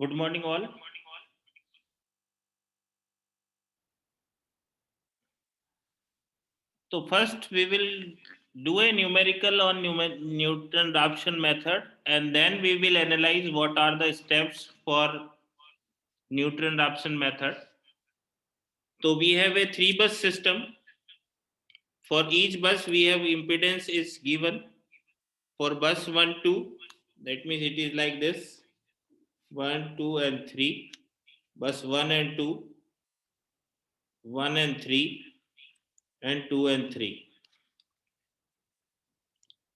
Good morning, all. So first we will do a numerical on Newton-Raphson method, and then we will analyze what are the steps for Newton-Raphson method. So we have a three-bus system. For each bus, we have impedance is given. For bus 1, 2, that means it is like this: 1, 2, and 3. Bus 1 and 2, 1 and 3, and 2 and 3.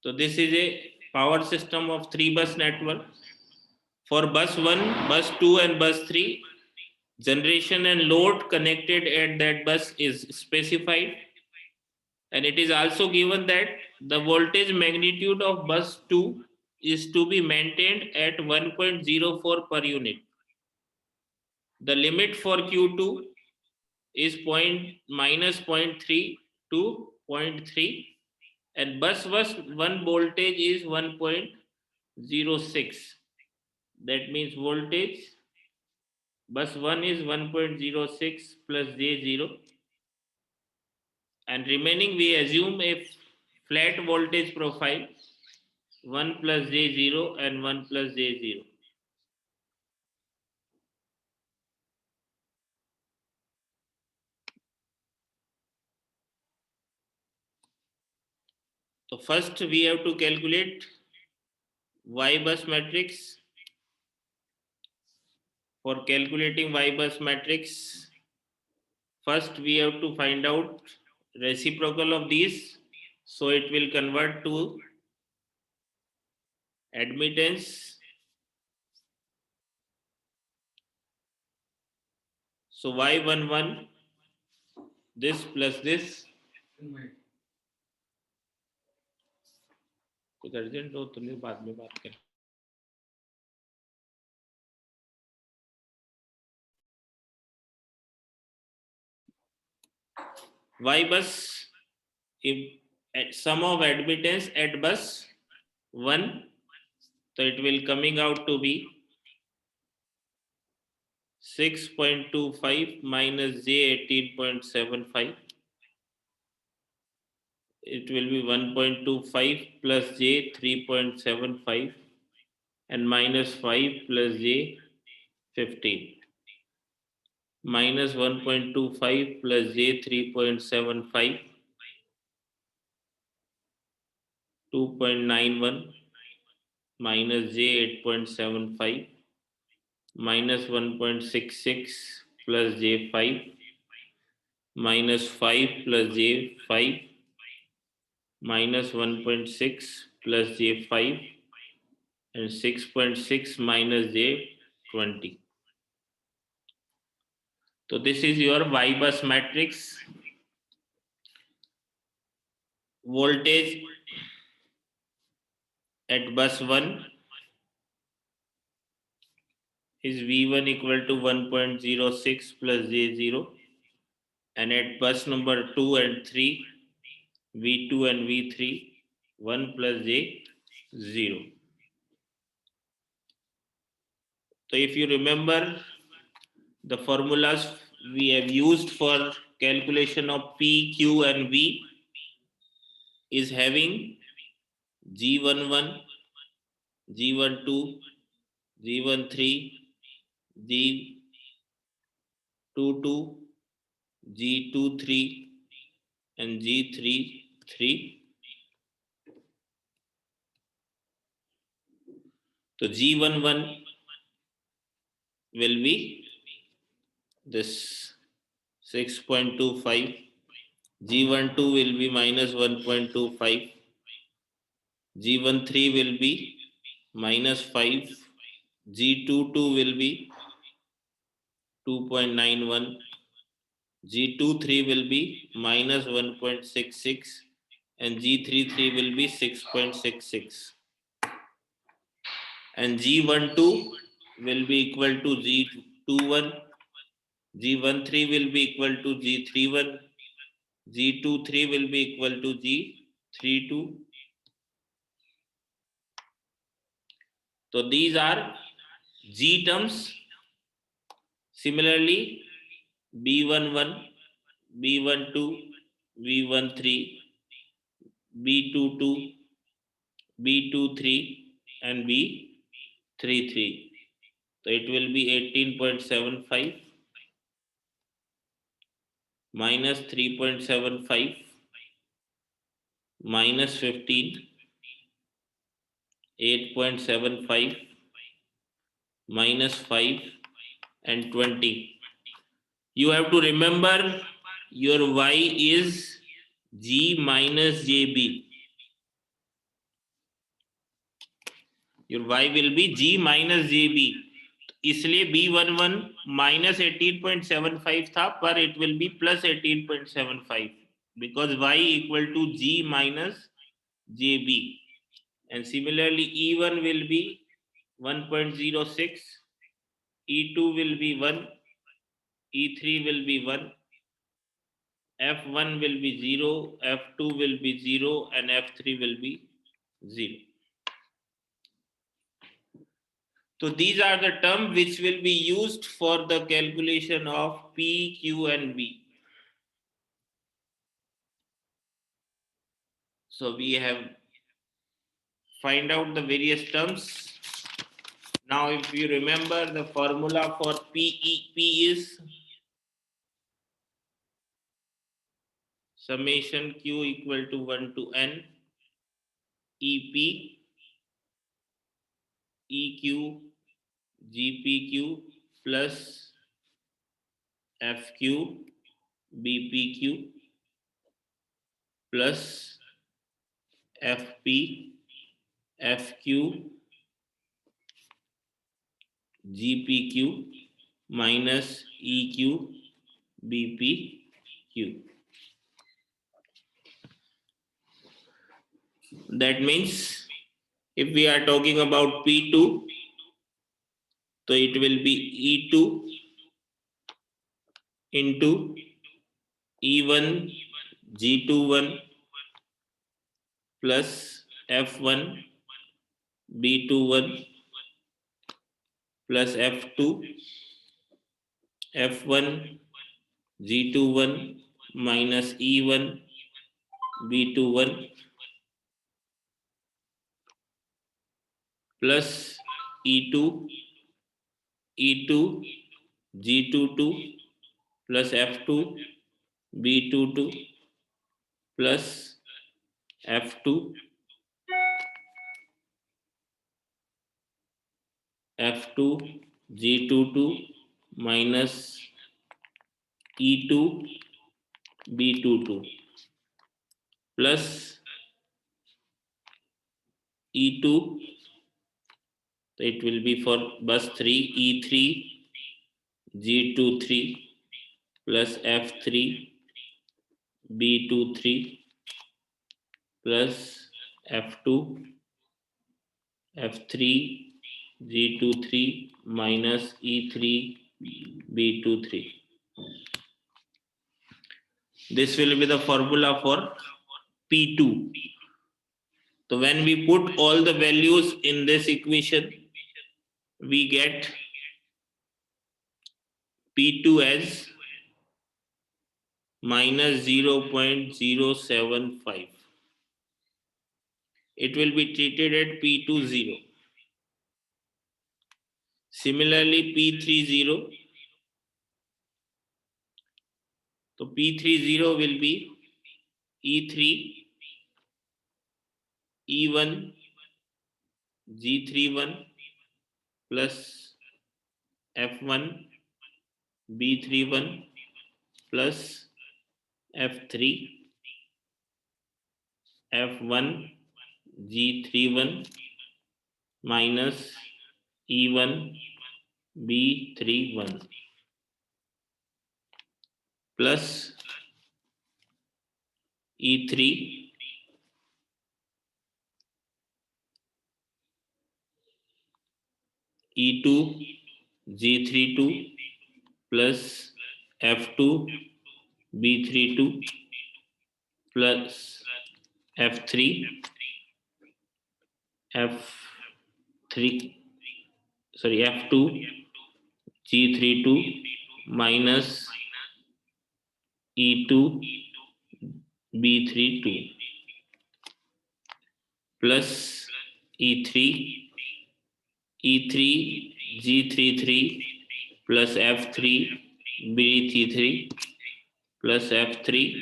So this is a power system of three bus network. For bus 1, bus 2, and bus 3, generation and load connected at that bus is specified, and it is also given that the voltage magnitude of bus 2 is to be maintained at 1.04 per unit. The limit for Q2 is minus 0.3 to zero point 0.3, and bus 1 voltage is 1.06. That means voltage bus 1 is 1.06 plus J0, and remaining we assume a flat voltage profile 1 plus J0 and 1 plus J0. So first we have to calculate Y bus matrix. For calculating Y bus matrix, first we have to find out reciprocal of these, so it will convert to admittance. So Y11, this plus this. कुछ urgent हो तो नहीं, बाद में बात करें. Y bus, if sum of admittance at bus 1, so it will coming out to be 6.25 minus J 18.75. It will be 1.25 plus J 3.75 and minus 5 plus J 15. Minus 1.25 plus J 3.75, 2.91, minus J 8.75, minus 1.66 plus J 5, minus 5 plus J 5, minus 1.6 plus J 5, and 6.6 minus J 20. So this is your Y bus matrix. Voltage at bus 1 is V1 equal to 1.06 plus J0, and at bus number 2 and 3, V2 and V3, 1 plus J0. So if you remember the formulas we have used for calculation of P, Q and V is having G11, G12, G13, G22, G23 and G33. So G11 will be this 6.25, G12 will be minus 1.25, G13 will be minus 5, G22 will be 2.91, G23 will be minus 1.66, and G33 will be 6.66. And G12 will be equal to G21, G13 will be equal to G31, G23 will be equal to G32. So these are G terms. Similarly, B11, B12, B13, B22, B23, and B33. So it will be 18.75 minus 3.75 minus 15, 8.75 minus 5, and 20. You have to remember your y is G minus JB. Your y will be G minus JB. इसलिए B11 minus 18.75 था, पर it will be plus 18.75 because y equal to G minus JB. And similarly, E1 will be 1.06, E2 will be 1, E3 will be 1, F1 will be 0, F2 will be 0, and F3 will be 0. So these are the terms which will be used for the calculation of P, Q, and V. So we have find out the various terms. Now if you remember, the formula for P is summation Q equal to 1 to N EP EQ GPQ plus FQ BPQ plus FP FQ GPQ minus EQ BPQ. That means if we are talking about P2, so it will be E2 into E1 G21 plus F1 B21 plus F2 F1 G21 minus E1 B21 plus E2 G22 plus F2 B22 plus F2 G22 minus E2 B22 plus E2, so it will be for bus 3 E3 G23 plus F3 B23 plus F2 F3 G23 minus E3 B23. This will be the formula for P2. So when we put all the values in this equation, we get P2 as minus 0.075. It will be treated at P2 0. Similarly, P3 0. So P3 0 will be E3 E1 G31 plus F1 B31 plus F3 F1 G31 minus E1 B31 plus E3 E2 G32 plus F2 B32 plus F3 F3 sorry, F2 G32 minus E2 B32 plus E3 G33 plus F3 B33 plus F3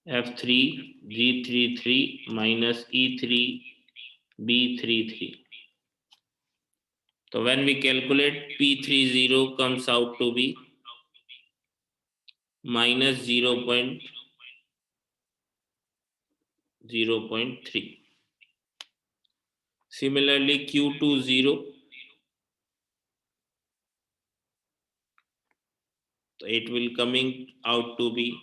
G33 minus E3 B33. So when we calculate P30 comes out to be minus 0.3. Similarly, Q20, so it will coming out to be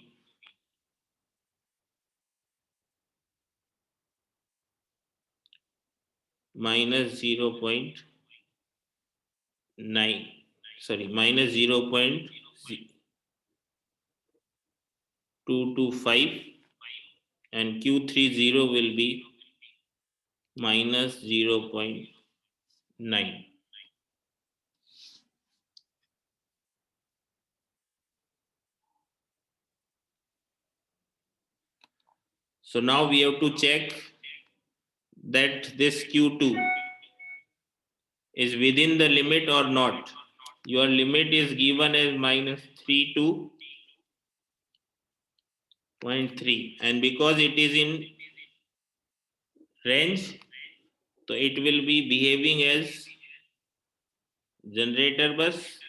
minus 0.9, sorry, minus 0.225, and Q30 will be minus 0.9. So now we have to check that this Q2 is within the limit or not. Your limit is given as minus 32.3, and because it is in range, so it will be behaving as generator bus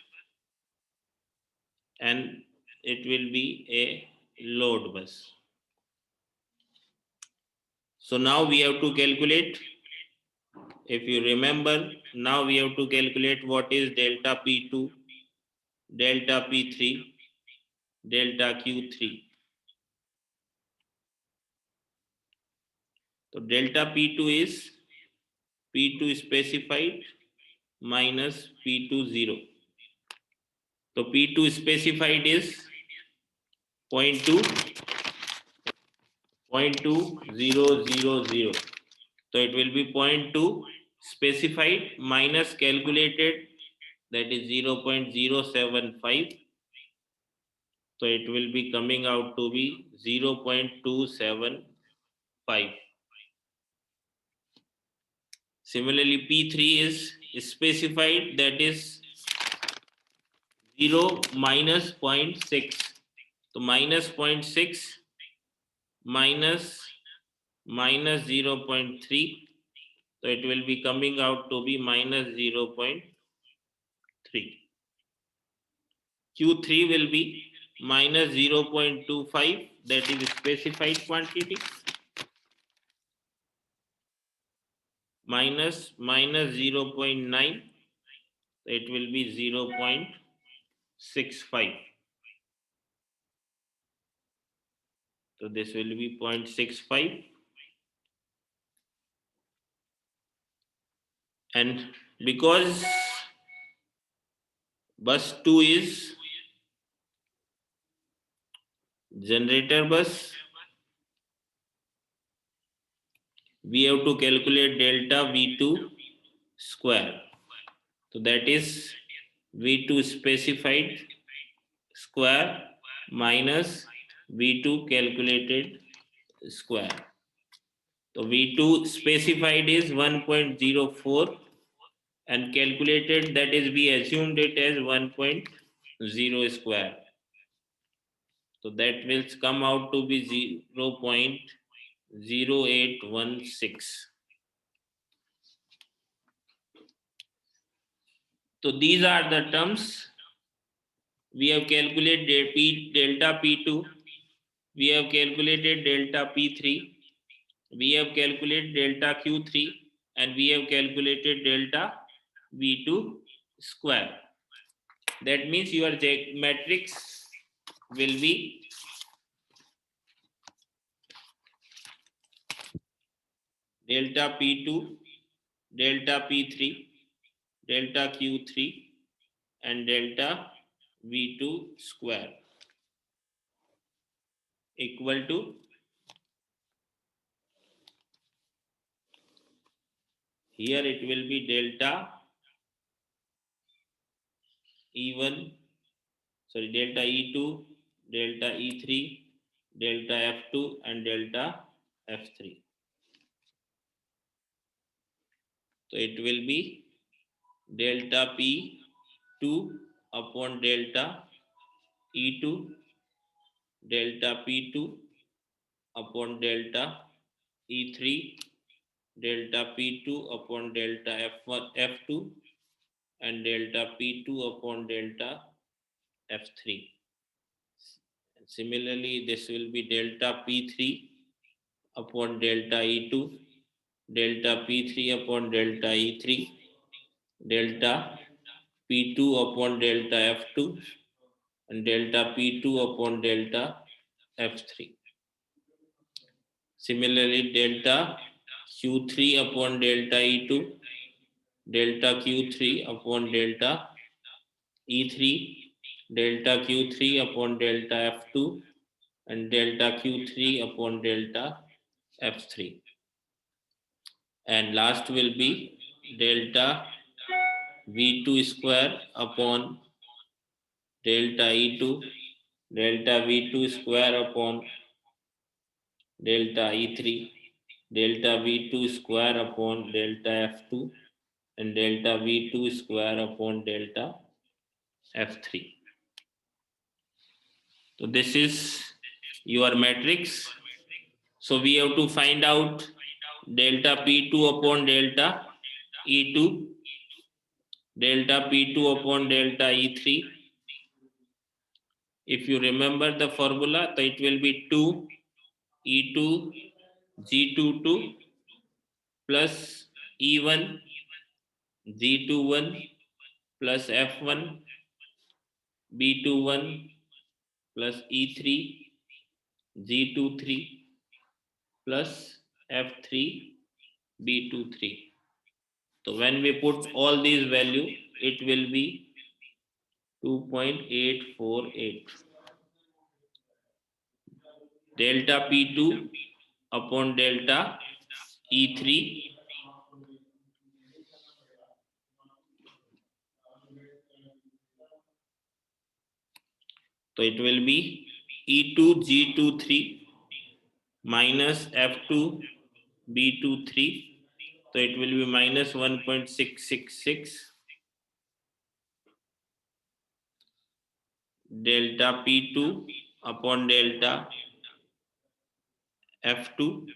and it will be a load bus. So now we have to calculate, if you remember, now we have to calculate what is delta P2, delta P3, delta Q3. So delta P2 is P2 specified minus P20. So P2 specified is 0.2000. So it will be 0.2 specified minus calculated, that is 0.075. So it will be coming out to be 0.275. Similarly, P3 is specified, that is 0 minus 0.6. So minus 0.6 minus 0.3. So it will be coming out to be minus 0.3. Q3 will be minus 0.25, that is specified quantity, minus 0.9, it will be 0.65. So this will be 0.65, and because bus 2 is generator bus, we have to calculate delta V2 square. So that is V2 specified square minus V2 calculated square. So V2 specified is 1.04 and calculated, that is we assumed it as 1.0 square. So that will come out to be 0.0816. So these are the terms. We have calculated delta P2, we have calculated delta P3, we have calculated delta Q3, and we have calculated delta V2 square. That means your matrix will be delta P2, delta P3, delta Q3, and delta V2 square equal to here it will be delta E1, sorry, delta E2, delta E3, delta F2 and delta F3. So it will be delta P2 upon delta E2, delta P2 upon delta E3, delta P2 upon delta F1, F2 and delta P2 upon delta F3. Similarly, this will be delta P3 upon delta E2, delta P3 upon delta E3, delta P2 upon delta F2 and delta P2 upon delta F3. Similarly, delta Q3 upon delta E2, delta Q3 upon delta E3, delta Q3 upon delta F2 and delta Q3 upon delta F3. And last will be delta V2 square upon delta E2, delta V2 square upon delta E3, delta V2 square upon delta F2 and delta V2 square upon delta F3. So this is your matrix. So we have to find out delta P2 upon delta E2, delta P2 upon delta E3. If you remember the formula, so it will be 2 E2 G22 plus E1 G21 plus F1 B21 plus E3 G23 plus F3 B23. So when we put all these values, it will be 2.848. Delta P2 upon delta E3, so it will be E2 G23 minus F2 B23, so it will be minus 1.666. Delta P2 upon delta F2,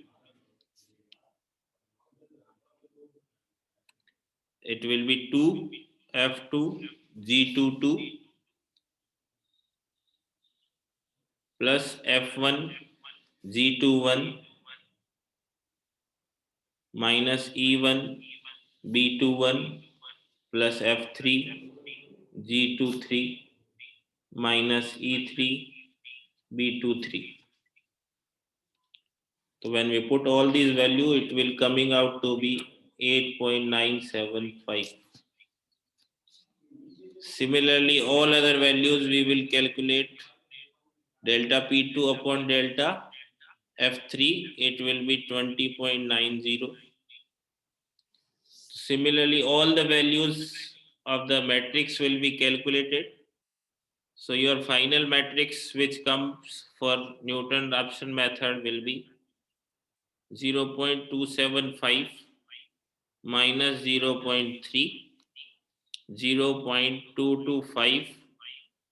it will be 2 F2 G22 plus F1 G21 minus E1 B21 plus F3 G23 minus E3 B23. So when we put all these value, it will coming out to be 8.975. Similarly, all other values we will calculate. Delta P2 upon delta F3, it will be 20.90. Similarly, all the values of the matrix will be calculated. So your final matrix which comes for Newton-Raphson method will be 0.275 minus 0.3, 0.225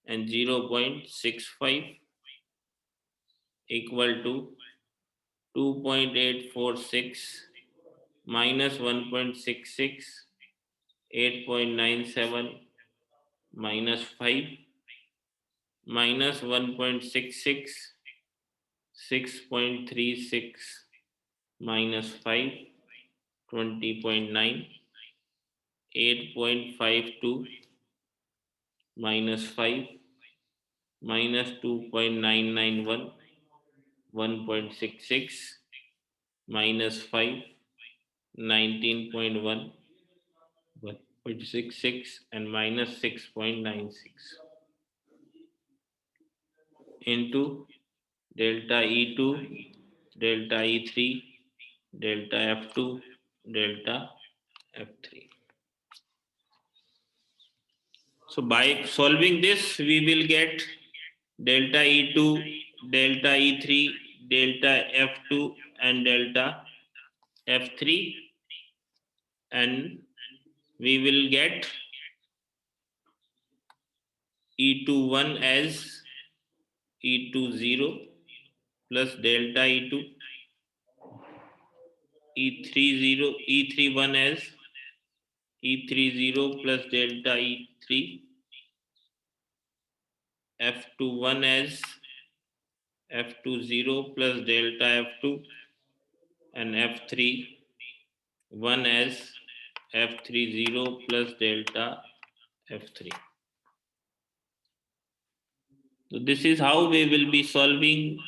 and 0.65 equal to 2.846 minus 1.66, 8.97 minus 5 minus 1.66, 6.36 minus 5, 20.9, 8.52 minus 5 minus 2.991, 1.66 minus 5, 19.1, 1.66 and minus 6.96 into delta E2, delta E3, delta F2, delta F3. So by solving this, we will get delta E2, delta E3, delta F2, and delta F3, and we will get E21 as E20 plus delta E2, E30, E31 as E30 plus delta E3, F21 as F20 plus delta F2, and F31 as F30 plus delta F3. So this is how we will be solving